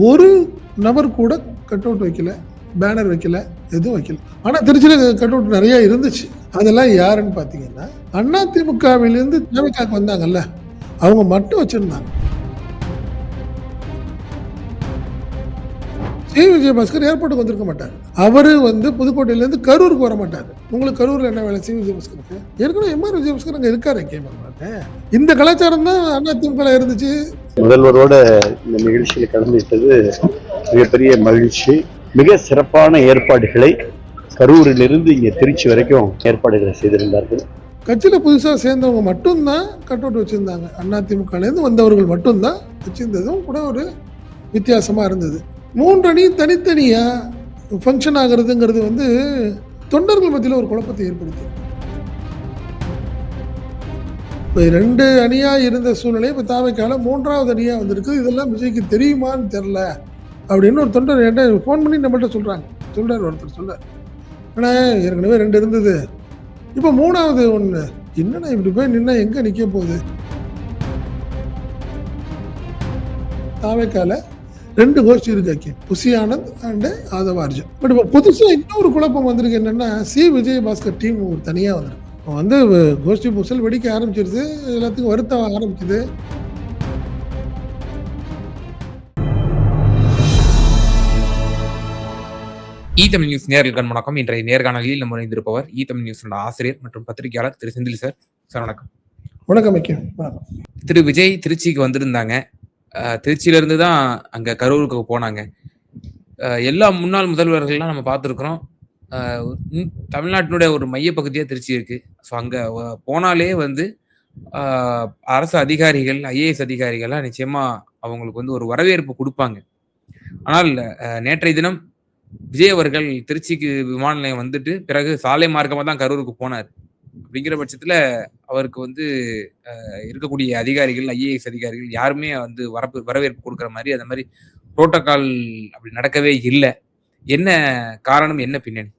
ஒரு நபர் கூட கட் அவுட் வைக்கல, பேனர் வைக்கல, எதுவும் வைக்கல. ஆனா திருச்சியில கட் அவுட் நிறைய இருந்துச்சு. அதெல்லாம் யாருன்னு பார்த்தீங்கன்னா, அதிமுகவிலிருந்து திமுகவுக்கு வந்தாங்கல்ல, அவங்க மட்டும் வச்சிருந்தாங்க. விஜயபாஸ்கர் ஏர்போர்ட்டுக்கு வந்திருக்க மாட்டார். அவரு புதுக்கோட்டையிலேருந்து கரூருக்கு வர மாட்டார். உங்களுக்கு கரூர்ல என்ன வேலை விஜயபாஸ்கருக்கு? ஏற்கனவே எம்ஆர் விஜயபாஸ்கர் அங்க இருக்காரு. இந்த கலாச்சாரம் தான் அதிமுக இருந்துச்சு. முதல்வரோட இந்த நிகழ்ச்சியில் கலந்துவிட்டது மிகப்பெரிய மகிழ்ச்சி. மிக சிறப்பான ஏற்பாடுகளை கரூரிலிருந்து இங்கே திருச்சி வரைக்கும் ஏற்பாடுகளை செய்திருந்தார்கள். கட்சியில புதுசா சேர்ந்தவங்க மட்டும்தான் கட் அவுட் வச்சிருந்தாங்க. அதிமுகலேருந்து வந்தவர்கள் மட்டும்தான் வச்சிருந்ததும் கூட ஒரு வித்தியாசமா இருந்தது. 3 அணி தனித்தனியா ஃபங்க்ஷன் ஆகிறதுங்கிறது தொண்டர்கள் மத்தியில் ஒரு குழப்பத்தை ஏற்படுத்தி. இப்போ 2 அணியா இருந்த சூழ்நிலை இப்போ தாவைக்கால 3வது அணியா வந்திருக்கு. இதெல்லாம் விஜய்க்கு தெரியுமான்னு தெரியல அப்படின்னு ஒரு தொண்டர் என்கிட்ட ஃபோன் பண்ணி நம்மள்ட்ட சொல்றாரு ஒருத்தர் சொல்றாரு. ஆனா ஏற்கனவே 2 இருந்தது, இப்போ 3வது ஒண்ணு. என்னன்னா இப்படி போய் நின்னா எங்க நிக்க போகுது? தாவைக்கால 2 கோஷ்டி இருக்கு, புசி ஆனந்த் அண்ட் ஆதவ அர்ஜுன். பட் இப்போ புதுசா இன்னொரு குழப்பம் வந்திருக்கு. என்னன்னா விஜயபாஸ்கர் டீம் ஒரு தனியா வந்திருக்கு. கோஷ்டி பூசல் வெடிக்க ஆரம்பிச்சிருது, எல்லாத்துக்கும் வருத்தம் ஆரம்பிக்குது. தமிழ் நியூஸ் நேர்களுக்கு வணக்கம். இன்றைய நேர்காணலில் நம்ம இணைந்திருப்பவர் தமிழ் நியூஸ் ஆசிரியர் மற்றும் பத்திரிகையாளர் திரு செந்தில் சார். சார் வணக்கம். வணக்கம். திரு விஜய் திருச்சிக்கு வந்திருந்தாங்க. திருச்சியில இருந்து தான் அங்க கரூருக்கு போனாங்க. எல்லா முன்னாள் முதல்வர்கள்லாம் நம்ம பார்த்துருக்குறோம். தமிழ்நாட்டினுடைய ஒரு மையப்பகுதியா திருச்சி இருக்கு. ஸோ அங்க போனாலே அரசு அதிகாரிகள், ஐஏஎஸ் அதிகாரிகள்லாம் நிச்சயமா அவங்களுக்கு ஒரு வரவேற்பு கொடுப்பாங்க. ஆனால் நேற்றைய தினம் விஜய் அவர்கள் திருச்சிக்கு விமான நிலையம் வந்துட்டு பிறகு சாலை மார்க்கமா தான் கரூருக்கு போனார். அப்படிங்கிற பட்சத்துல அவருக்கு இருக்கக்கூடிய அதிகாரிகள், ஐஏஎஸ் அதிகாரிகள் யாருமே வரவேற்பு கொடுக்குற மாதிரி அந்த மாதிரி புரோட்டோகால் அப்படி நடக்கவே இல்லை. என்ன காரணம், என்ன பின்னணி?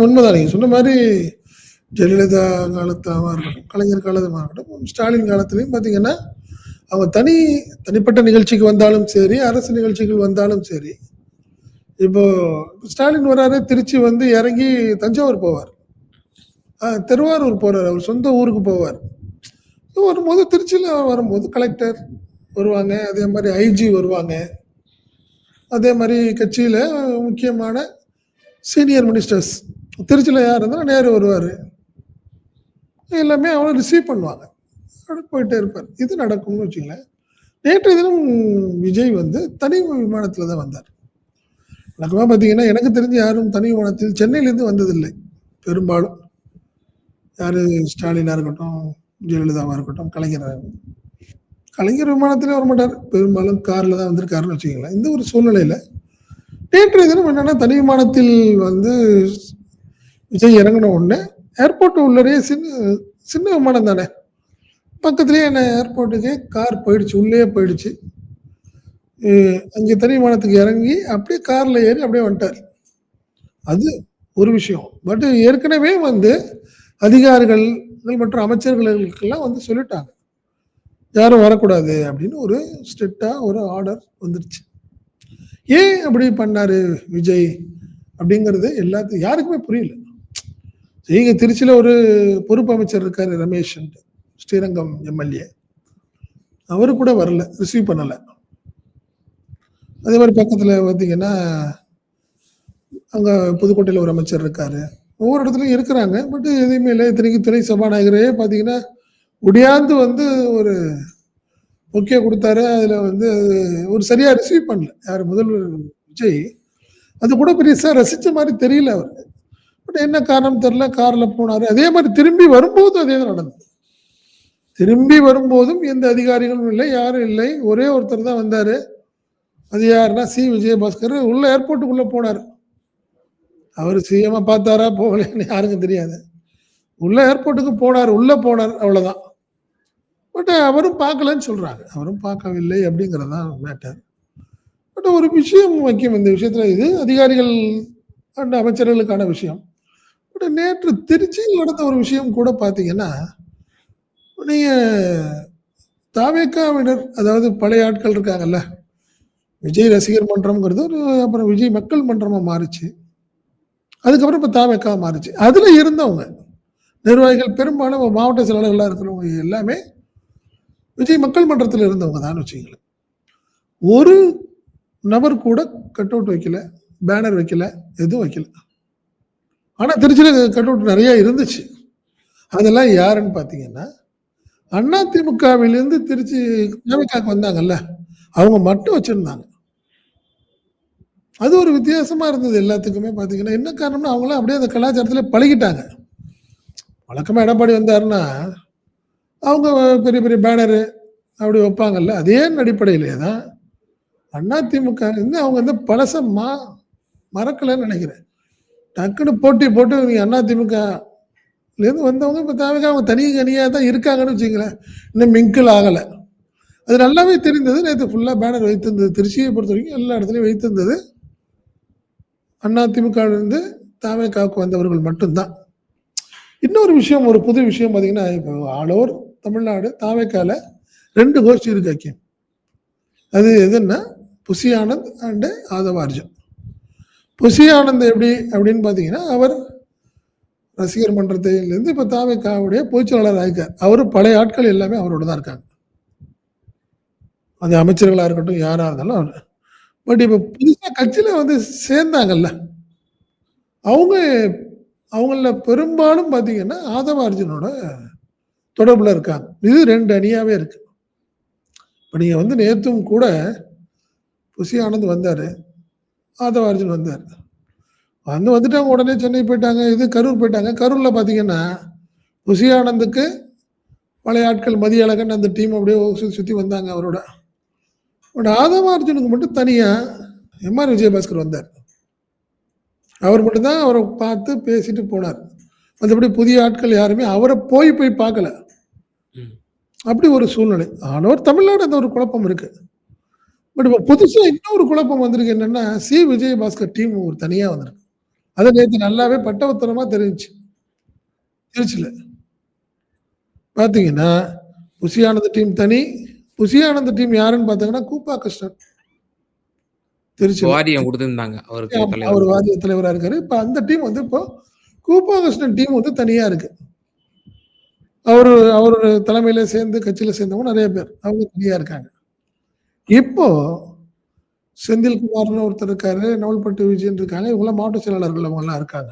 உண்மைதான் நீங்க சொன்ன மாதிரி ஜெயலலிதா காலத்தாக இருக்கட்டும், கலைஞர் காலமாக இருக்கட்டும், ஸ்டாலின் காலத்திலையும் பார்த்தீங்கன்னா அவங்க தனிப்பட்ட நிகழ்ச்சிக்கு வந்தாலும் சரி, அரசு நிகழ்ச்சிகள் வந்தாலும் சரி. இப்போ ஸ்டாலின் வராரு, திருச்சி இறங்கி தஞ்சாவூர் போவார், திருவாரூர் போறார், அவர் சொந்த ஊருக்கு போவார். வரும்போது திருச்சியில் வரும்போது கலெக்டர் வருவாங்க, அதே மாதிரி ஐஜி வருவாங்க, அதே மாதிரி கட்சியில் முக்கியமான சீனியர் மினிஸ்டர்ஸ் திருச்சியில் யார் இருந்தாலும் நேரு வருவார். எல்லாமே அவனை ரிசீவ் பண்ணுவாங்க, அப்படி போயிட்டே இருப்பார். இது நடக்கும்னு வச்சுங்களேன். நேற்றைய தினம் விஜய் தனி விமானத்தில் தான் வந்தார். வழக்கமாக பார்த்தீங்கன்னா எனக்கு தெரிஞ்சு யாரும் தனி விமானத்தில் சென்னையிலேருந்து வந்ததில்லை. பெரும்பாலும் யார் ஸ்டாலினாக இருக்கட்டும், ஜெயலலிதாவாக இருக்கட்டும், கலைஞர் விமானத்திலே வரமாட்டார், பெரும்பாலும் காரில் தான் வந்திருக்காருன்னு வச்சுக்கோங்களேன். இந்த ஒரு சூழ்நிலையில் நேற்றைய தினம் என்னென்னா தனி விமானத்தில் விஜய் இறங்கின உடனே ஏர்போர்ட் உள்ளே சின்ன விமானம் தானே, பக்கத்துலேயே என்ன ஏர்போர்ட்டுக்கு கார் போயிடுச்சு, உள்ளே போயிடுச்சு. அங்கே தனி விமானத்துக்கு இறங்கி அப்படியே காரில் ஏறி அப்படியே வந்துட்டார். அது ஒரு விஷயம். பட் ஏற்கனவே அதிகாரிகள் மற்றும் அமைச்சர்களுக்கெல்லாம் சொல்லிட்டாங்க, யாரும் வரக்கூடாது அப்படின்னு ஒரு ஸ்ட்ரிக்டா ஒரு ஆர்டர் வந்துருச்சு. ஏன் அப்படி பண்ணாரு விஜய் அப்படிங்கிறது யாருக்குமே புரியல. இங்க திருச்சியில ஒரு பொறுப்பு அமைச்சர் இருக்காரு, ரமேஷ், ஸ்ரீரங்கம் எம்எல்ஏ, அவரு கூட வரல, ரிசீவ் பண்ணல. அதே மாதிரி பக்கத்துல பார்த்தீங்கன்னா அங்க புதுக்கோட்டையில் ஒரு அமைச்சர் இருக்காரு, ஒவ்வொரு இடத்துலையும் இருக்கிறாங்க. பட் எதுவுமே இல்லை. இத்தனைக்கு துணை சபாநாயகரே பார்த்தீங்கன்னா ஒடியாந்து ஒரு ஓகே கொடுத்தாரு. அதில் ஒரு சரியா ரிசீவ் பண்ணல யார் முதல்வர் விஜய். அது கூட பெருசா ரசிச்ச மாதிரி தெரியல அவர். பட் என்ன காரணம் தெரியல, கார்ல போனாரு. அதே மாதிரி திரும்பி வரும்போதும் அதே தான் நடந்தது. திரும்பி வரும்போதும் எந்த அதிகாரிகளும் இல்லை, யாரும் இல்லை. ஒரே ஒருத்தர் தான் வந்தாரு. அது யாருன்னா விஜயபாஸ்கர். உள்ள ஏர்போர்ட்டுக்குள்ள போனார். அவர் சிஎம்மா பார்த்தாரா போகலன்னு யாருக்கும் தெரியாது. உள்ள ஏர்போர்ட்டுக்கு போனார், உள்ள போனார், அவ்வளவுதான். பட் அவரும் பார்க்கலன்னு சொல்றாங்க, அவரும் பார்க்கவில்லை அப்படிங்கிறதான் மேட்டர். பட் ஒரு விஷயம் முக்கியம் இந்த விஷயத்துல, இது அதிகாரிகள் அண்ட் அமைச்சர்களுக்கான விஷயம். பட் நேற்று திருச்சியில் நடந்த ஒரு விஷயம் கூட பார்த்தீங்கன்னா, நீங்க தாவேக்காவினர், அதாவது பழைய ஆட்கள் இருக்காங்கல்ல, விஜய் ரசிகர் மன்றம்ங்கிறது அப்புறம் விஜய் மக்கள் மன்றமா மாறுச்சு. அதுக்கப்புறம் இப்ப தாவேக்கா மாறுச்சு. அதுல இருந்தவங்க நிர்வாகிகள் பெரும்பாலும் மாவட்ட செயலாளர்களா இருக்கிறவங்க எல்லாமே விஜய் மக்கள் மன்றத்துல இருந்தவங்க தான்னு வச்சுக்கங்களேன். ஒரு நபர் கூட கட் அவுட் வைக்கல, பேனர் வைக்கல, எதுவும் வைக்கல. ஆனா திருச்சியில கட் அவுட் நெறைய இருந்துச்சு. அதெல்லாம் யாருன்னு பார்த்தீங்கன்னா, அதிமுகவிலிருந்து திருச்சி தாவேக்காக்கு வந்தாங்கல்ல, அவங்க மட்டும் வச்சிருந்தாங்க. அது ஒரு வித்தியாசமா இருந்தது எல்லாத்துக்குமே பார்த்தீங்கன்னா. என்ன காரணம்னா, அவங்கலாம் அப்படியே அந்த கலாச்சாரத்தில பழகிட்டாங்க. வழக்கமா எடப்பாடி வந்தாருன்னா, அவங்க பெரிய பெரிய பேனரு அப்படி வைப்பாங்கல்ல. அதே அடிப்படையிலே தான் அதிமுக வந்து அவங்க வந்து பழச மறக்கலன்னு நெனைக்கிறேன். டக்குனு போட்டி போட்டு நீங்க அதிமுகலேருந்து வந்தவங்க இப்ப தாவேக்கா அவங்க தனி தனியா தான் இருக்காங்கன்னு வச்சுக்கங்களேன். இன்னும் மிங்கிள் ஆகல. அது நல்லாவே தெரிந்தது. நேத்து ஃபுல்லா பேனர் வைத்திருந்தது. திருச்சியை பொறுத்தவரைக்கும் எல்லா இடத்துலயும் வைத்திருந்தது. அதிமுகவிலிருந்து தாவேக்காவுக்கு வந்தவர்கள் மட்டும் தான். இன்னொரு விஷயம், ஒரு புது விஷயம் பார்த்தீங்கன்னா, இப்போ ஆல் ஓவர் தமிழ்நாடு தாவேக்கால 2 கோஷ்டி இருக்கு அக்கி. அது எதுன்னா, புசி ஆனந்த் அண்ட் ஆதவ அர்ஜுன். புசி ஆனந்த் எப்படி அப்படின்னு பார்த்தீங்கன்னா, அவர் ரசிகர் மன்றத்திலிருந்து இப்ப தாவேக்காவுடைய பொதுச் செயலாளர் ஆயிருக்கார். அவரு பழைய ஆட்கள் எல்லாமே அவரோட தான் இருக்காங்க. அது அமைச்சர்களா இருக்கட்டும், யாரா இருந்தாலும் அவரு. பட் இப்ப புதுசா கட்சியில வந்து சேர்ந்தாங்கல்ல, அவங்க அவங்கள பெரும்பாலும் பார்த்தீங்கன்னா, ஆதவ அர்ஜுனோட தொடர்புல இருக்காங்க. இது 2 அணியாவே இருக்கு. இப்ப நீங்க வந்து நேத்தும் கூட புசி ஆனந்த் வந்தாரு. ஆதவ அர்ஜுன் வந்தாரு. வந்துட்டாங்க. உடனே சென்னை போயிட்டாங்க. இது கரூர் போயிட்டாங்க. கரூர்ல பார்த்தீங்கன்னா, புசி ஆனந்துக்கு பழைய ஆட்கள் மதியழகன் அந்த டீம் அப்படியே சுத்தி சுத்தி வந்தாங்க அவரோட. பட் ஆதவ அர்ஜுனுக்கு மட்டும் தனியா எம்.ஆர். விஜயபாஸ்கர் வந்தார். அவர் மட்டும் தான் அவரை பார்த்து பேசிட்டு போனார். மற்றபடி புதிய ஆட்கள் யாருமே அவரை போய் பார்க்கல. ம். அப்படி ஒரு சூழ்நிலை. ஆனவர் தமிழ்நாடு அந்த ஒரு குழப்பம் இருக்கு. பட் இப்ப புதுசா இன்னொரு குழப்பம் வந்திருக்கு. என்னன்னா, விஜயபாஸ்கர் டீம் ஒரு தனியா வந்திருக்கு. அது நேத்து நல்லாவே பட்டவர்த்தனமா தெரிஞ்சுச்சு. திருச்சில. பார்த்தீங்கன்னா, புசி ஆனந்த் டீம் தனி. புசி ஆனந்த் டீம் யாருன்னு பார்த்தீங்கன்னா, கூப்பா கிருஷ்ணன். திருச்சில. வாரியம் குடுத்திருந்தாங்க அவருக்கு அவர் தலைவர். வாரிய தலைவரா இருக்காரு. இப்ப அந்த டீம் வந்து இப்போ கூப்பா கிருஷ்ணன் டீம் வந்து தனியா இருக்கு. அவரோட தலைமையில சேர்ந்து கட்சியில சேர்ந்தவங்க நெறைய பேர். அவங்க தனியா இருக்காங்க. இப்போ செந்தில்குமார்னு ஒருத்தர் இருக்காரு. நவல்பட்டு விஜயன் இருக்காங்க. இவங்கலாம் மாவட்ட செயலாளர்கள் அவங்கலாம் இருக்காங்க.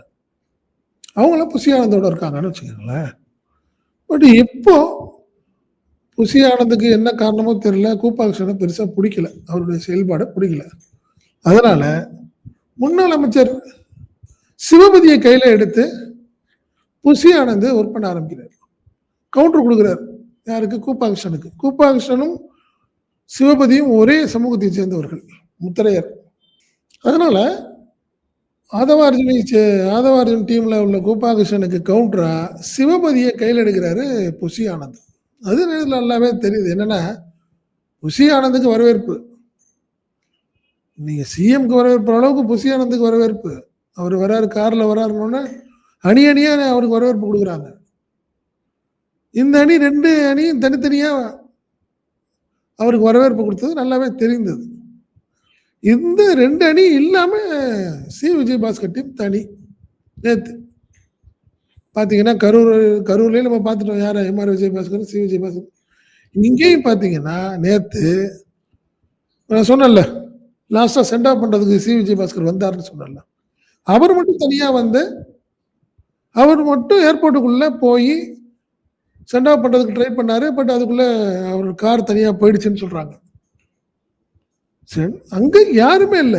அவங்கலாம் புசி ஆனந்தோட இருக்காங்கன்னு வச்சுக்கோங்களேன். பட் இப்போ புசி ஆனந்துக்கு என்ன காரணமோ தெரியல. கூப்பா கிருஷ்ணனை பெருசா புடிக்கல. அவருடைய செயல்பாடு புடிக்கல. அதனால முன்னாள் அமைச்சர் சிவபதியை கையில எடுத்து புசி ஆனந்த் ஒர்க் பண்ண ஆரம்பிக்கிறார். கவுண்டர் கொடுக்குறாரு. யாருக்கு? கூப்பா கிருஷ்ணனுக்கு. கூப்பா கிருஷ்ணனும் சிவபதியும் ஒரே சமூகத்தை சேர்ந்தவர்கள். முத்தரையர். அதனால ஆதவ அர்ஜுன் டீம்ல உள்ள கூப்பா கிருஷ்ணனுக்கு கவுண்டரா சிவபதியை கையில் எடுக்கிறாரு புசி ஆனந்த். அது நல்லாவே தெரியுது. என்னன்னா, புசி ஆனந்துக்கு வரவேற்பு. நீங்க சிஎம்க்கு வரவேற்பு அளவுக்கு புசி ஆனந்துக்கு வரவேற்பு. அவர் வராரு, கார்ல வராருன்னு அணி அணியா அவருக்கு வரவேற்பு கொடுக்குறாங்க. இந்த அணி 2 அணியும் தனித்தனியா அவருக்கு வரவேற்பு கொடுத்தது நல்லாவே தெரிந்தது. இந்த 2 அணி இல்லாம விஜயபாஸ்கர் டீம் தனி. நேத்து பார்த்தீங்கன்னா, கரூர்லயும் நம்ம பார்த்துட்டோம். யார? எம்.ஆர். விஜயபாஸ்கர், விஜயபாஸ்கர். இங்கேயும் பார்த்தீங்கன்னா, நேத்து நான் சொன்னேன்ல, லாஸ்ட்டா சென்ட் ஆஃப் பண்றதுக்கு விஜயபாஸ்கர் வந்தாருன்னு சொன்னேன்ல. அவர் மட்டும் தனியா வந்து, அவர் மட்டும் ஏர்போர்ட்டுக்குள்ள போய் சென்ட் ஆஃப் பண்றதுக்கு ட்ரை பண்ணாரு. பட் அதுக்குள்ள அவர் கார் தனியா போயிடுச்சுன்னு சொல்றாங்க. அங்க யாருமே இல்ல.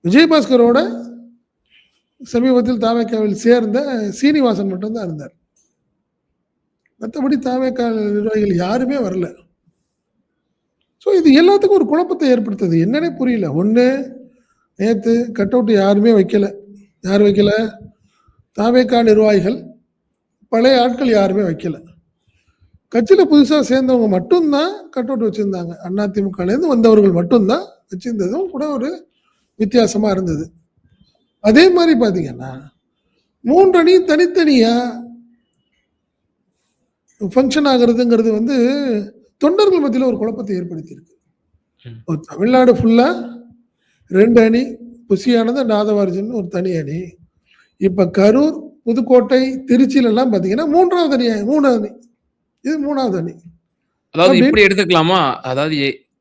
விஜயபாஸ்கரோட சமீபத்தில் தாவேக்காவில் சேர்ந்த சீனிவாசன் மட்டும் தான் இருந்தார். மற்றபடி தாவேக்கா நிர்வாகிகள் யாருமே வரல. ஸோ இது எல்லாத்துக்கும் ஒரு குழப்பத்தை ஏற்படுத்துது. என்னன்னே புரியல. ஒண்ணு, நேத்து கட் அவுட் யாருமே வைக்கல. யார் வைக்கல? தாவேக்கா நிர்வாகிகள். பழைய ஆட்கள் யாருமே வைக்கல. கட்சியில புதுசா சேர்ந்தவங்க மட்டும்தான் கட் அவுட் வச்சிருந்தாங்க. அதிமுகலேருந்து வந்தவர்கள் மட்டும்தான் வச்சிருந்ததும் கூட ஒரு வித்தியாசமா இருந்தது. அதே மாதிரி பார்த்தீங்கன்னா, 3 அணி தனித்தனியா ஃபங்க்ஷன் ஆகுறதுங்கிறது வந்து தொண்டர்கள் மத்தியில ஒரு குழப்பத்தை ஏற்படுத்தியிருக்கு. ம். ஒரு தமிழ்நாடு ஃபுல்லா 2 அணி. புசி ஆனந்த், நாதவார்ஜுன் ஒரு தனி அணி. இப்ப கரூர், புதுக்கோட்டை, திருச்சியிலலாம் பார்த்தீங்கன்னா 3வது அணி 3 அணி. இது 3வது அணி. அதாவது அப்படின்னு இப்படி எடுத்துக்கலாமா? அதாவது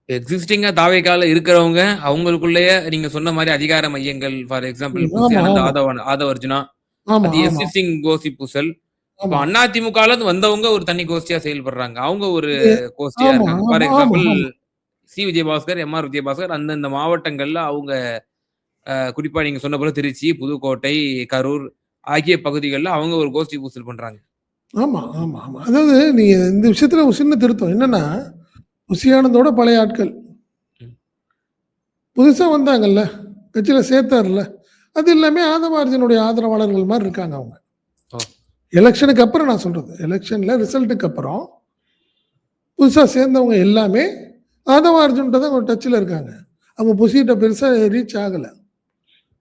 எக்ஸிஸ்டிங்கா தாவேக்கால இருக்கிறவங்க, அவங்களுக்குள்ளேயே நீங்க சொன்ன மாரி அதிகார மையங்கள், ஃபார் எக்ஸாம்பிள் புசி ஆமா, ஆனந்த், ஆமா. ஆதவ் அர்ஜுனா, ஆமா, அது ஆமா, எஸ்சி கோசி பூசல். இப்ப ஆமா. அதிமுகலேருந்து வந்தவங்க ஒரு தனி கோஷ்டியா செயல்படுறாங்க. அவங்க ஒரு எ கோஷ்டியா ஆமா, இருக்காங்க. ஃபார் ஆமா, ஆமா, எக்ஸாம்பிள் ஆமா. சி. விஜயபாஸ்கர், எம்.ஆர். விஜயபாஸ்கர் அந்தந்த மாவட்டங்கள்ல அவங்க குறிப்பா நீங்க சொன்ன போல திருச்சி, புதுக்கோட்டை, கரூர் ஆகிய பகுதிகள்ல அவங்க ஒரு கோஷ்டி பூசல் பண்றாங்க. ஆமா, ஆமா, ஆமா. அதாவது நீங்க இந்த விஷயத்துல ஒரு சின்ன திருத்தம். என்னன்னா, புசி ஆனந்தோட பழைய ஆட்கள். ம். புதுசா வந்தாங்கல்ல, கட்சியில சேர்த்தார்ல, அது எல்லாமே ஆதவார்ஜுனுடைய ஆதரவாளர்கள் மாரி இருக்காங்க அவங்க. ஓ! எலக்ஷனுக்கு அப்புறம் நான் சொல்றது. எலக்ஷன்ல ரிசல்ட்டுக்கு அப்புறம் புதுசா சேர்ந்தவங்க எல்லாமே ஆதவார்ஜுன்ட்ட தான் ஒரு டச்ல இருக்காங்க. அவங்க புசிட்ட பெருசா ரீச் ஆகல.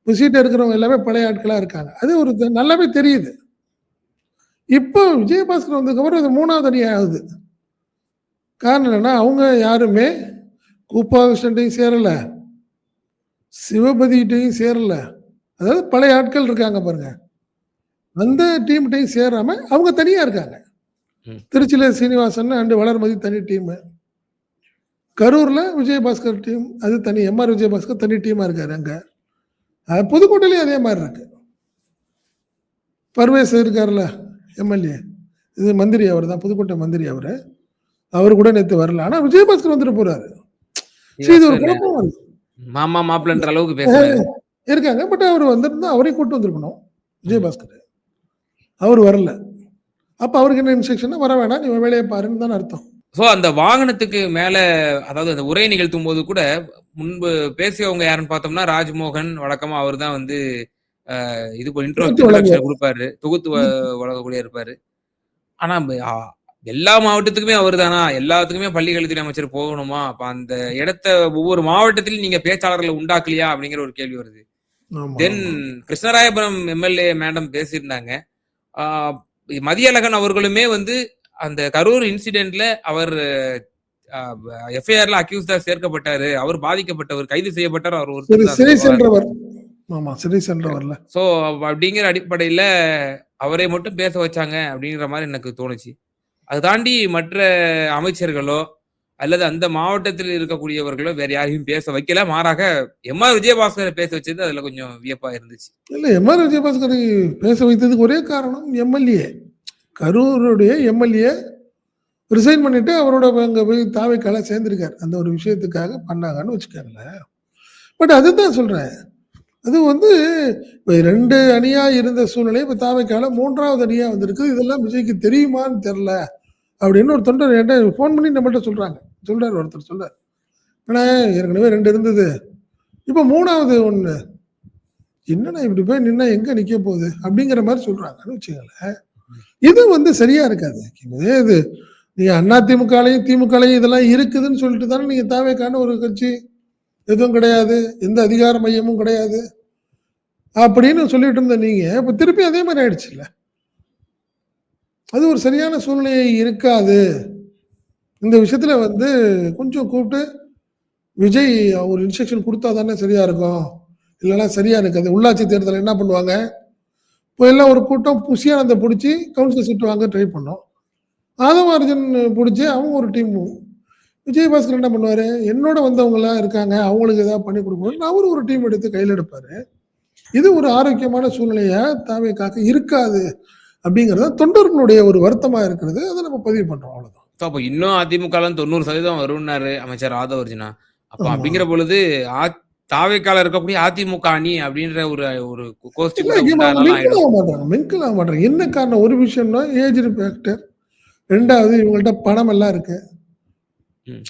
புசிட்ட இருக்கிறவங்க எல்லாமே பழைய ஆட்களா இருக்காங்க. அது ஒரு நல்லாவே தெரியுது. இப்போ விஜயபாஸ்கர் வந்ததுக்கப்புறம் இது 3வது அணி ஆகுது. காரணம் என்னன்னா, அவங்க யாருமே கூப்பாகிருஷ்ணன்ட்டயும் சேரல. சிவபதிட்டயும் சேரல. அதாவது பழைய ஆட்கள் இருக்காங்க பாருங்க. அந்த டீம்ட்டயும் சேராம அவங்க தனியா இருக்காங்க. ம். திருச்சியில சீனிவாசன் அண்ட் வளர்மதி தனி டீமு. கரூர்ல விஜயபாஸ்கர் டீம் அது தனி. எம்.ஆர். விஜயபாஸ்கர் தனி டீமா இருக்காரு அங்க. புதுக்கோட்டையிலயும் அதே மாரி இருக்கு. பர்வேஸ் இருக்காருல்ல எம்எல்ஏ. இது மந்திரி அவர் தான். புதுக்கோட்டை மந்திரி அவரு. அவரு கூட நேத்து வரல. ஆனா விஜயபாஸ்கர் வந்துட்டு போறாரு. இது ஒரு விஜயபாஸ்கர் குழப்பம் வருது. மாமா, மாப்பிள்ளன்ற அளவுக்கு பேசுறாரு. இருக்காங்க. பட் அவரு வந்திருந்தா அவரையும் கூட்டு வந்திருக்கணும். ம். விஜயபாஸ்கர். அவரு வரல. அப்ப அவருக்கு என்ன இன்ஸ்ட்ரக்ஷன் வர வேணாம். நீ உன் வேலைய பாருன்னு தானே அர்த்தம். சோ அந்த வாகனத்துக்கு மேல அதாவது அந்த உரை நிகழ்த்தும்போது கூட முன்பு பேசியவங்க யாருன்னு பார்த்தோம்னா, ராஜ்மோகன் வழக்கமா அவரு தான் வந்து இது தொகுத்து இன்ட்ரோடக்ஷன் வழங்குவார். குடுப்பாரு. தொகுத்து வழங்கக்கூடிய இருப்பாரு. ஆனா எல்லா மாவட்டத்துக்குமே அவருதானா? எல்லாத்துக்குமே பள்ளி கல்வித்துறை அமைச்சர் போகணுமா? அப்ப அந்த இடத்த ஒவ்வொரு மாவட்டத்திலும் நீங்க பேச்சாளர்கள உண்டாக்கலையா? அப்படிங்கிற ஒரு கேள்வி வருது. ஆமா, தென் ஆமா. கிருஷ்ணராயபுரம் எம்.எல்.ஏ மேடம் பேசியிருந்தாங்க. ஆ மதியழகன் அவர்களுமே வந்து அந்த கரூர் இன்சிடென்ட்ல அவர் எஃப்ஐஆர்ல அக்யூஸ்டா சேர்க்கப்பட்டாரு. அவர் பாதிக்கப்பட்டவர், கைது செய்யப்பட்டார். அவர் சிறை ஒருத்தர் தான் அந்த சிறை விவகாரம். சென்றவர். ஆமா, சிறை சென்றவர்ல. சோ அப்படிங்கிற அடிப்படையில அவரை மட்டும் பேச வச்சாங்க அப்படிங்கிற மாரி எனக்கு தோணுச்சு. அத தாண்டி மற்ற அமைச்சர்களோ, அல்லது அந்த மாவட்டத்தில் இருக்கக்கூடியவர்களோ வேற யாரையும் பேச வைக்கல. மாறாக எம்.ஆர். விஜயபாஸ்கர பேச வச்சது அதுல கொஞ்சம் வியப்பா இருந்துச்சு. இல்ல எம்.ஆர். விஜயபாஸ்கரை பேச வைத்ததுக்கு ஒரே காரணம் எம்எல்ஏ. கரூருடைய எம்எல்ஏ ரிசைன் பண்ணிட்டு அவரோட அங்க போய் தாவேக்கால சேர்ந்திருக்காரு. அந்த ஒரு விஷயத்துக்காக பண்ணாங்கன்னு வச்சுக்கோங்களேன். பட் அதுதான் சொல்றேன். அது வந்து இப்ப 2 அணியா இருந்த சூழ்நிலை இப்ப தாவேக்கால 3வது அணியா வந்திருக்கு. இதெல்லாம் விஜய்க்கு தெரியுமான்னு தெரியல. அப்படின்னு ஒரு தொண்டர் என்ட்ட ஃபோன் பண்ணி நம்மள்ட்ட சொல்றாங்க. சொல்றாரு ஒருத்தர் சொல்றாரு. அண்ணே ஏற்கனவே 2 இருந்தது. இப்ப 3வது ஒண்ணு. என்னண்ணா இப்படி போய் நின்னா எங்க நிக்க போகுது? அப்படிங்கிற மாரி சொல்றாங்கன்னு வச்சுக்கங்களேன். இது வந்து சரியா இருக்காது. இதே இது நீங்க அதிமுகலயும், திமுகலயும் இதெல்லாம் இருக்குதுன்னு சொல்லிட்டு தானே நீங்க தாவேக்கான்னு ஒரு கட்சி எதுவும் கிடையாது. எந்த அதிகார மையமும் கிடையாது. அப்படின்னு சொல்லிட்டு இருந்த நீங்க, இப்ப திருப்பி அதே மாரி ஆயிடுச்சுல்ல. அது ஒரு சரியான சூழ்நிலை இருக்காது. இந்த விஷயத்துல வந்து கொஞ்சம் கூப்பிட்டு விஜய் ஒரு இன்ஸ்ட்ரக்ஷன் குடுத்தா தானே சரியா இருக்கும். இல்லன்னா சரியா இருக்காது. உள்ளாட்சி தேர்தல்ல என்ன பண்ணுவாங்க? இப்ப எல்லாம் ஒரு கூட்டம் புசியானந்த புடிச்சு கவுன்சிலர் சீட் வாங்க ட்ரை பண்ணோம். ஆதவ புடிச்சு அவங்க ஒரு டீம். விஜயபாஸ்கர் என்ன பண்ணுவாரு? என்னோட வந்தவங்கலாம் இருக்காங்க. அவங்களுக்கு ஏதாவது பண்ணி குடுக்கணும்னு அவரு ஒரு டீம் எடுத்து கையில எடுப்பாரு. இது ஒரு ஆரோக்கியமான சூழ்நிலையா தாவேக்காக்கு இருக்காது. அப்படிங்கிறது தொண்டர்களுடைய ஒரு வருத்தமா இருக்கிறது. அத நம்ம பதிவு பண்றோம். அவ்வளவுதான். சோ அப்ப இன்னும் அதிமுகல 90% வரும்னாரு அமைச்சர் ஆதவ அர்ஜுனா. அப்ப ஆமா. அப்படிங்கிற பொழுது தாவேக்கால இருக்கக்கூடிய அதிமுக அணி அப்படின்ற ஒரு ஒரு கோஷ்டி இல்ல கூட அவங்க உண்டானாலும் மிங்கிள் ஆயிடும். ஆக மாட்டாங்க. மிங்கிள் ஆக மாட்டாங்க. என்ன காரணம்? ஒரு விஷயம்னா ஏஜ்டு ஃபேக்டர். 2வது இவங்கள்ட்ட பணம் எல்லாம் இருக்கு. ம்.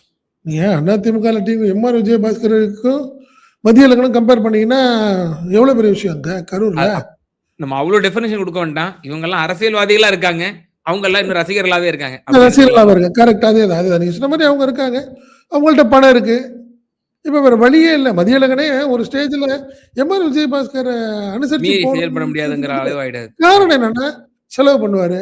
நீங்க அதிமுகல டீம் எம்.ஆர். விஜயபாஸ்கருக்கும் மதியழகனும் கம்பேர் பண்ணீங்கன்னா, எவ்வளவு பெரிய விஷயம் அங்க கரூர்ல. நம்ம அவ்வளவு டெஃபினிஷன் குடுக்க வேண்டாம். இவங்கலாம் அரசியல்வாதிகளா இருக்காங்க. அவங்க எல்லாம் இன்னும் ரசிகர்களாவே இருக்காங்க. அப்படின்னு ரசிகர்களா சொல்லலாமா? இருக்காங்க. கரெக்ட் அதேதான், அதேதான். நீங்க சொன்ன மாரி அவங்க இருக்காங்க. அவங்கள்ட்ட பணம் இருக்கு. இப்ப வேற வழியே இல்ல. மதியழகனே ஒரு ஸ்டேஜ்ல எம்.ஆர். விஜயபாஸ்கர அனுசரிச்சு மீறி செயல்பட முடியாதுங்கிற போகணும்னு அளவு ஆயிடாது. காரணம் என்னன்னா, செலவு பண்ணுவாரு.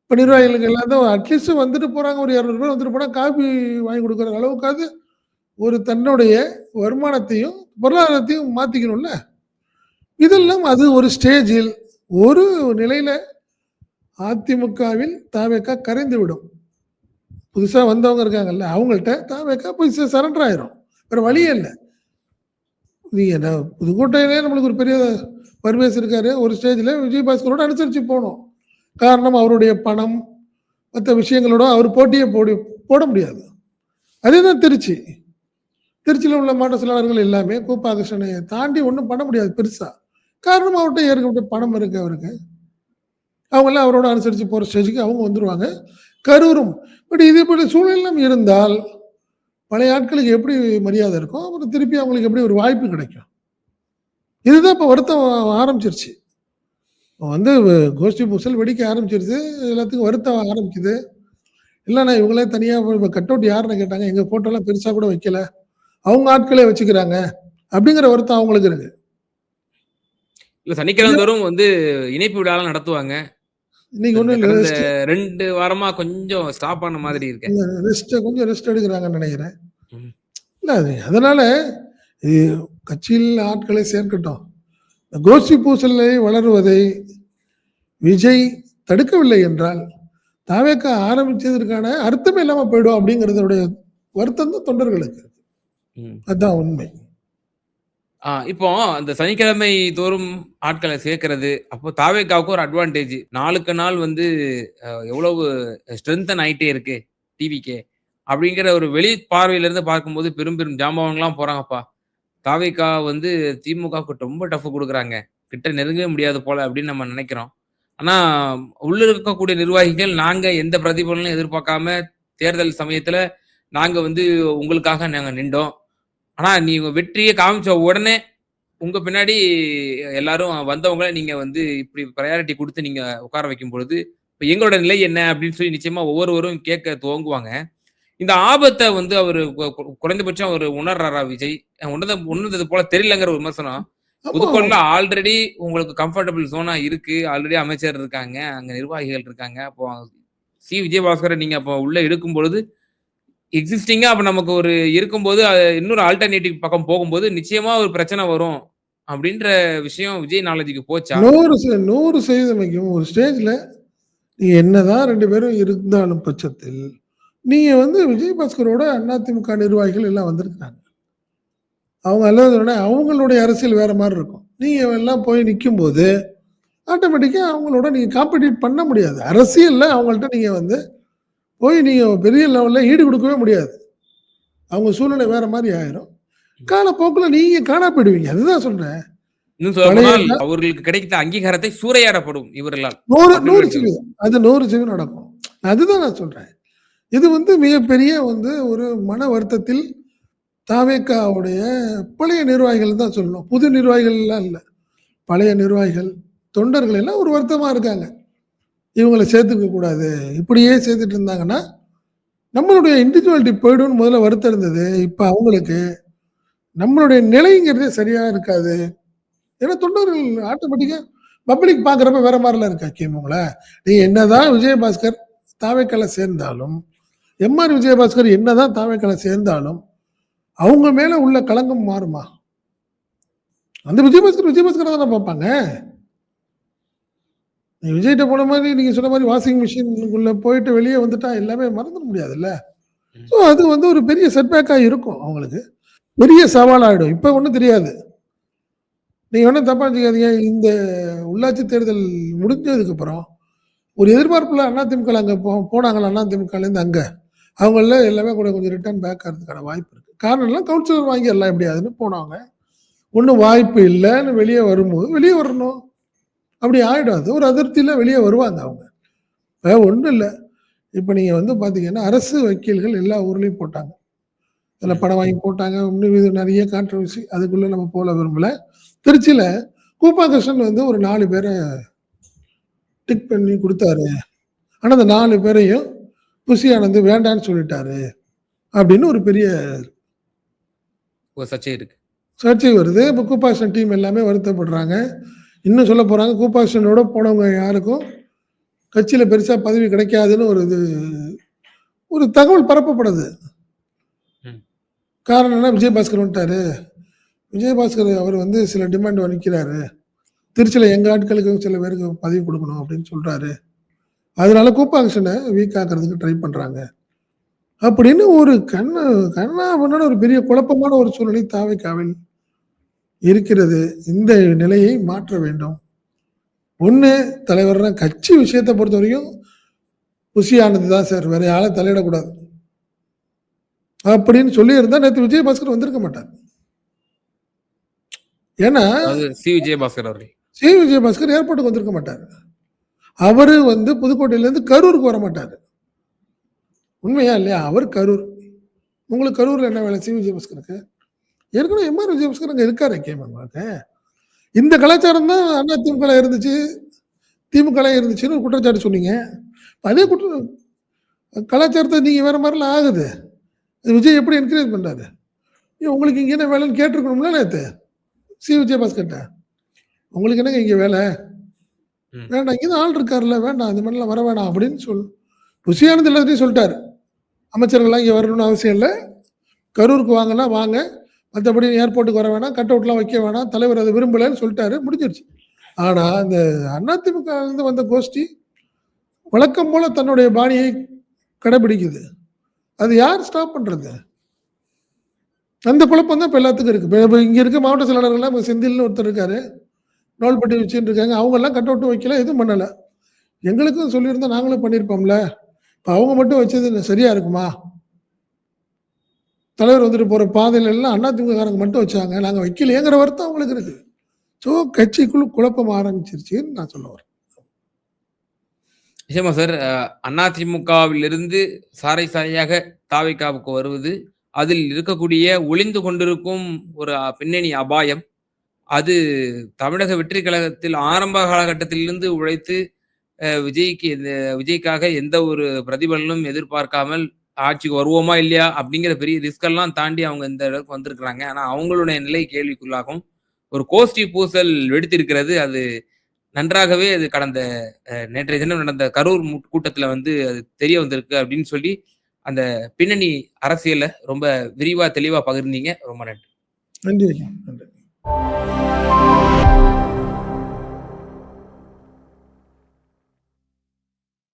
இப்ப நிர்வாகிகளுக்கு எல்லாம் தான் அட்லீஸ்ட் வந்துட்டு போறாங்க. ஒரு 200 பேர் வந்துட்டு போனா காஃபி வாங்கி குடுக்குற அளவுக்காவது ஒரு தன்னுடைய வருமானத்தையும், பொருளாதாரத்தையும் மாத்திக்கணும்ல. இதெல்லாம் அது ஒரு ஸ்டேஜில், ஒரு நிலையில அதிமுகவில் தாவேகா கரைந்து விடும். புதுசா வந்தவங்க இருக்காங்கல்ல, அவங்கள்ட்ட தாவேகா போய் சரண்டர் ஆயிரும். வேற வழியே இல்ல. நீங்க புதுக்கோட்டையிலே நம்மளுக்கு ஒரு பெரிய பர்வேஸ் இருக்காரு. ஒரு ஸ்டேஜ்ல விஜயபாஸ்கரோட அனுசரிச்சு போணும். காரணம் அவருடைய பணம், மத்த விஷயங்களோட அவர் போட்டியே போட முடியாது. அதேதான் திருச்சி. திருச்சியில உள்ள மாற்ற செயலாளர்கள் எல்லாமே கூப்பாகிருஷ்ணனை தாண்டி ஒண்ணும் பண்ண முடியாது பெருசா. காரணம் அவர்ட்ட ஏற்கனவே பணம் இருக்கு அவருக்கு. அவங்கெல்லாம் அவரோட அனுசரிச்சு போற ஸ்டேஜ்க்கு அவங்க வந்துருவாங்க. கரூரும். பட் இது இப்படி சூழ்நிலையும் இருந்தால், பழைய ஆட்களுக்கு எப்படி மரியாதை இருக்கும், அப்புறம் திருப்பி அவங்களுக்கு எப்படி ஒரு வாய்ப்பு கிடைக்கும்? இதுதான் இப்ப வருத்தம் ஆரம்பிச்சிருச்சு. வந்து கோஷ்டி பூசல் வெடிக்க ஆரம்பிச்சிருச்சு. எல்லாத்துக்கும் வருத்தம் ஆரம்பிக்குது. இல்லண்ணா இவங்களே தனியா இப்ப கட் அவுட் யாருன்னு கேட்டாங்க. எங்க ஃபோட்டோலாம் பெருசா கூட வைக்கல. அவங்க ஆட்களே வச்சுக்கிறாங்க. அப்படிங்கிற வருத்தம் அவங்களுக்கு இருக்கு. இல்ல சனிக்கிழமை தோறும் வந்து இணைப்பு விழாலாம் நடத்துவாங்க. இன்னைக்கு இந்த ஒண்ணும் இல்ல. கடந்த ரெஸ்ட் 2 வாரமா கொஞ்சம் ஸ்டாப் ஆன மாதிரி இருக்கே. கொஞ்சம் ரெஸ்ட் எடுக்கிறாங்கன்னு நினைக்கிறேன். ம். இல்ல அதனால இ கட்சியில் ஆட்களை சேர்க்கட்டும். இந்த கோஷ்டி பூசலை வளருவதை விஜய் தடுக்கவில்லை என்றால், தாவேக்கா ஆரம்பிச்சதற்கான அர்த்தமே இல்லாம போயிடும் அப்படிங்கிறதுடைய வருத்தம் தான் தொண்டர்களுக்கு. ம். அதான் உண்மை. இப்போ அந்த சனிக்கிழமை தோறும் ஆட்கள சேர்க்கிறது, அப்போ தாவேக்காவுக்கு ஒரு அட்வான்டேஜ். நாளுக்கு நாள் வந்து எவ்வளவு ஸ்ட்ரெங்தன் ஆயிட்டே இருக்கு டிவிகே. அப்படிங்கிற ஒரு வெளி பார்வையிலிருந்து பார்க்கும்போது பெரும் பெரும் ஜாம்பவான்கள்லாம் போறாங்கப்பா. தாவேக்கா வந்து திமுகவுக்கு ரொம்ப டஃப் குடுக்குறாங்க. கிட்ட நெருங்கவே முடியாது போல அப்படின்னு நம்ம நினைக்கிறோம். ஆனா உள்ள இருக்கக்கூடிய நிர்வாகிகள் நாங்க எந்த பிரதிபலனும் எதிர்பார்க்காம தேர்தல் சமயத்துல நாங்க வந்து உங்களுக்காக நாங்க நின்றோம். ஆனா நீங்க வெற்றிய காமிச்ச உடனே உங்க பின்னாடி எல்லாரும் வந்தவங்கள நீங்க வந்து இப்படி பிரையாரிட்டி குடுத்து நீங்க உட்கார வைக்கும் பொழுது, இப்ப எங்களோட நிலை என்ன? அப்படின்னு சொல்லி நிச்சயமா ஒவ்வொருவரும் கேட்க துவங்குவாங்க. இந்த ஆபத்த வந்து அவரு குறைந்தபட்சம் அவரு உணர்றாரா விஜய்? உணர்ந்தது போல தெரியலங்கிற ஒரு விமர்சனம். ஆமா. புதுக்கோட்டையில ஆல்ரெடி உங்களுக்கு கம்ஃபர்டபிள் ஜோனா இருக்கு. ஆல்ரெடி அமைச்சர் இருக்காங்க. அங்க நிர்வாகிகள் இருக்காங்க. அப்போ விஜயபாஸ்கர நீங்க அப்போ உள்ள இழுக்கும் பொழுது, எக்ஸிஸ்டிங்கா அப்ப நமக்கு ஒரு இருக்கும்போது, இன்னொரு ஆல்டர்னேட்டிவ் பக்கம் போகும்போது, நிச்சயமா ஒரு பிரச்சனை வரும். அப்படின்ற விஷயம் விஜய் நாலேட்ஜ்க்கு போச்சா? 100% ஒரு ஸ்டேஜ்ல நீங்க என்னதான் 2 பேரும் இருந்தாலும் பட்சத்தில், நீங்க வந்து விஜயபாஸ்கரோட அதிமுக நிர்வாகிகள் எல்லாம் வந்திருக்கிறாங்க. அவங்க எல்லாரோட அவங்களுடைய அரசியல் வேற மாரி இருக்கும். நீங்க எல்லாம் போய் நிக்கும்போது, ஆட்டோமேட்டிக்கா அவங்களோட நீங்க காம்பீட் பண்ண முடியாது. அரசியல்ல அவங்கள்ட்ட நீங்க வந்து போய் நீங்க பெரிய லெவல்ல ஈடு குடுக்கவே முடியாது. அவங்க சூழ்நிலை வேற மாரி ஆயிரும். காலப்போக்குல நீங்க காணா போயிடுவீங்க. அதுதான் சொல்றேன். இன்னும் பழைய சொல்லப்போனால் அவர்களுக்கு கிடைத்த அங்கீகாரத்தை சூறையாடப்படும் இவர்களால். 100% அது 100% நடக்கும். அதுதான் நான் சொல்றேன். இது வந்து மிகப்பெரிய வந்து ஒரு மன வருத்தத்தில் தாவேக்காவுடைய பழைய நிர்வாகிகள் தான் சொல்லணும். புது நிர்வாகிகள்லாம் இல்ல. பழைய நிர்வாகிகள், தொண்டர்கள் எல்லாம் ஒரு வருத்தமா இருக்காங்க. இவங்கள சேர்த்துக்க கூடாது. இப்படியே சேர்த்துட்டு இருந்தாங்கன்னா, நம்மளுடைய இண்டிவிஜுவாலிட்டி போயிடும்னு முதல்ல வருத்தம் இருந்தது. இப்ப அவங்களுக்கு நம்மளுடைய நிலைங்கிறதே சரியா இருக்காது. ஏன்னா தொண்டர்கள் ஆட்டோமேட்டிக்கா பப்ளிக் பார்க்குறப்ப வேற மாரிலாம் இருக்கா உங்கள. நீ என்னதான் விஜயபாஸ்கர் தாவேக்கால சேர்ந்தாலும், எம்.ஆர். விஜயபாஸ்கர் என்னதான் தாவேக்கால சேர்ந்தாலும், அவங்க மேல உள்ள களங்கம் மாறுமா? அந்த விஜயபாஸ்கர தானே பார்ப்பாங்க. நீ விஜய்ட்ட போன மாரி நீங்க சொன்ன மாரி வாஷிங் மிஷினுக்குள்ள போயிட்டு வெளிய வந்துட்டா எல்லாமே மறந்துட முடியாதுல்ல. ஸோ அது வந்து ஒரு பெரிய செட்பேக்கா இருக்கும் அவங்களுக்கு. பெரிய சவாலாயிடும். இப்ப ஒண்ணும் தெரியாது. நீங்க ஒண்ணும் தப்பா நினைச்சுக்காதீங்க. இந்த உள்ளாட்சி தேர்தல் முடிஞ்சதுக்கு அப்புறம், ஒரு எதிர்பார்ப்புல அதிமுகல அங்க போனாங்கல்ல அதிமுகலேருந்து அங்க. அவங்கள எல்லாமே கூட கொஞ்சம் ரிட்டர்ன் பேக் ஆகுறதுக்கான வாய்ப்பு இருக்கு. காரணம் எல்லாம் கவுன்சிலர் வாங்கிடலாம் எப்படியாதுன்னு போனாங்க. ஒண்ணும் வாய்ப்பு இல்லன்னு வெளிய வரும்போது, வெளிய வரணும். அப்படி ஆயிடும். அது ஒரு அதிருப்தியில வெளிய வருவாங்க அவங்க. ஒண்ணும் இல்ல. இப்ப நீங்க வந்து பார்த்தீங்கன்னா, அரசு வக்கீல்கள் எல்லா ஊர்லயும் போட்டாங்க. அதில பணம் வாங்கி போட்டாங்க. இன்னும் இது நெறைய கான்ட்ரோவர்சி. அதுக்குள்ள நம்ம போல விரும்பல. திருச்சியில கூப்பாகிருஷ்ணன் வந்து ஒரு 4 பேர டிக் பண்ணி குடுத்தாரு. ஆனா, அந்த 4 பேரையும் புசி ஆனந்த் வேண்டான்னு சொல்லிட்டாரு. அப்படின்னு ஒரு பெரிய ஒரு சர்ச்சை இருக்கு. சர்ச்சை வருது. இப்ப கூப்பாகிருஷ்ணன் டீம் எல்லாமே வருத்தப்படுறாங்க. இன்னும் சொல்ல போறாங்க, கூப்பாகிருஷ்ணனோட போனவங்க யாருக்கும் கட்சியில பெருசா பதவி கிடைக்காதுன்னு ஒரு தகவல் பரப்பப்படுது. ம். காரணம் என்ன, விஜயபாஸ்கர் வந்துட்டாரு. விஜயபாஸ்கர் அவர் வந்து சில டிமாண்ட் வைக்கிறாரு. திருச்சியில எங்க ஆட்களுக்கு சில பேருக்கு பதவி கொடுக்கணும் அப்படின்னு சொல்றாரு. அதனால கூப்பாங்ஷனை வீக் ஆக்குறதுக்கு ட்ரை பண்றாங்க. அப்படின்னு ஒரு கண்ணா ஒரு பெரிய குழப்பமான ஒரு சூழ்நிலை தாவேக்காவில் இருக்கிறது. இந்த நிலையை மாற்ற வேண்டும். ஒண்ணு தலைவர்னா கட்சி விஷயத்தை பொறுத்த வரைக்கும் புஷியானது தான் சார், வேற யாரும் தலையிடக்கூடாது அப்படின்னு சொல்லி இருந்தா நேற்று விஜயபாஸ்கர் வந்திருக்க மாட்டார். ஏன்னா சி விஜயபாஸ்கர் அவர்கள் சி விஜயபாஸ்கர் ஏர்போர்ட்டுக்கு வந்திருக்க மாட்டார். அவரு வந்து புதுக்கோட்டையில இருந்து கரூருக்கு வர மாட்டாரு. உண்மையா இல்லையா? அவர் கரூர். உங்களுக்கு கரூர்ல என்ன வேலை சி விஜயபாஸ்கருக்கு? ஏற்கனவே எம்ஆர் விஜயபாஸ்கர் அங்க இருக்காரு கேமங்க. இந்த கலாச்சாரம் தான் அண்ணா திமுக இருந்துச்சு, திமுக இருந்துச்சுன்னு ஒரு குற்றச்சாட்டு சொன்னீங்க. அதே கலாச்சாரத்தை நீங்க வேற மாதிரிலாம் ஆகுது. விஜய் எப்படி என்கரேஜ் பண்றாரு? உங்களுக்கு இங்க என்ன வேலைன்னு கேட்டிருக்கணும்ல நேற்று சி விஜயபாஸ்கர்ட்ட. உங்களுக்கு என்னங்க இங்க வேலை? வேண்டாம், இங்கதான் ஆள் இருக்காருல்ல, வேண்டாம் இந்த மாதிரிலாம் வர வேணாம் அப்படின்னு புஷியானது எல்லாத்தையும் சொல்லிட்டாரு. அமைச்சர்கள்லாம் இங்க வரணும்னு அவசியம் இல்லை, கரூருக்கு வாங்கன்னா வாங்க, மற்றபடி ஏர்போர்ட்டுக்கு வர வேணாம், கட் அவுட்லாம் வைக்க வேணாம், தலைவர் அதை விரும்பலன்னு சொல்லிட்டாரு, முடிஞ்சிருச்சு. ஆனா இந்த அதிமுக இருந்து வந்த கோஷ்டி வழக்கம் போல தன்னுடைய பாணியை கடைபிடிக்குது. அது யார் ஸ்டாப் பண்றது? அந்த குழப்பம் தான் இப்ப எல்லாத்துக்கும் இருக்கு. இப்ப இங்க இருக்க மாவட்ட செயலாளர்கள்லாம் செந்தில்னு ஒருத்தர் இருக்காரு, நோல்பட்டி வச்சுட்டு இருக்காங்க. அவங்க எல்லாம் கட் அவுட் வைக்கல, எதுவும் பண்ணல. எங்களுக்கும் சொல்லியிருந்தா நாங்களும் பண்ணியிருப்போம்ல. இப்போ அவங்க மட்டும் வச்சது சரியா இருக்குமா? தலைவர் வந்துட்டு போற பாதையில எல்லாம் அதிமுககாரங்க மட்டும் வச்சாங்க, நாங்க வைக்கலையேங்கிற வருத்தம் அவங்களுக்கு இருக்கு. ஸோ கட்சிக்குள்ள குழப்பம் ஆரம்பிச்சிருச்சுன்னு நான் சொல்ல வரேன். நிச்சயமா சார். அதிமுகவிலிருந்து சாரை சாரையாக தாவேக்காவுக்கு வருவது, அதில் இருக்கக்கூடிய ஒளிந்து கொண்டிருக்கும் ஒரு பின்னணி அபாயம், அது தமிழக வெற்றி கழகத்தில் ஆரம்ப காலகட்டத்திலிருந்து உழைத்து விஜய்க்காக எந்த ஒரு பிரதிபலனும் எதிர்பார்க்காமல் ஆட்சிக்கு வருவோமா இல்லையா அப்படிங்கிற பெரிய ரிஸ்க் எல்லாம் தாண்டி அவங்க இந்த அளவுக்கு வந்திருக்கிறாங்க. ஆனா அவங்களுடைய நிலை கேள்விக்குள்ளாகும். ஒரு கோஷ்டி பூசல் வெடித்திருக்கிறது. அது நன்றாகவே அது கடந்த நேற்றைய தினம் நடந்த கரூர் கூட்டத்துல வந்து அது தெரிய வந்திருக்கு அப்படின்னு சொல்லி அந்த பின்னணி அரசியலை ரொம்ப விரிவா தெளிவா பகிர்ந்தீங்க. ரொம்ப நன்றி. நன்றி.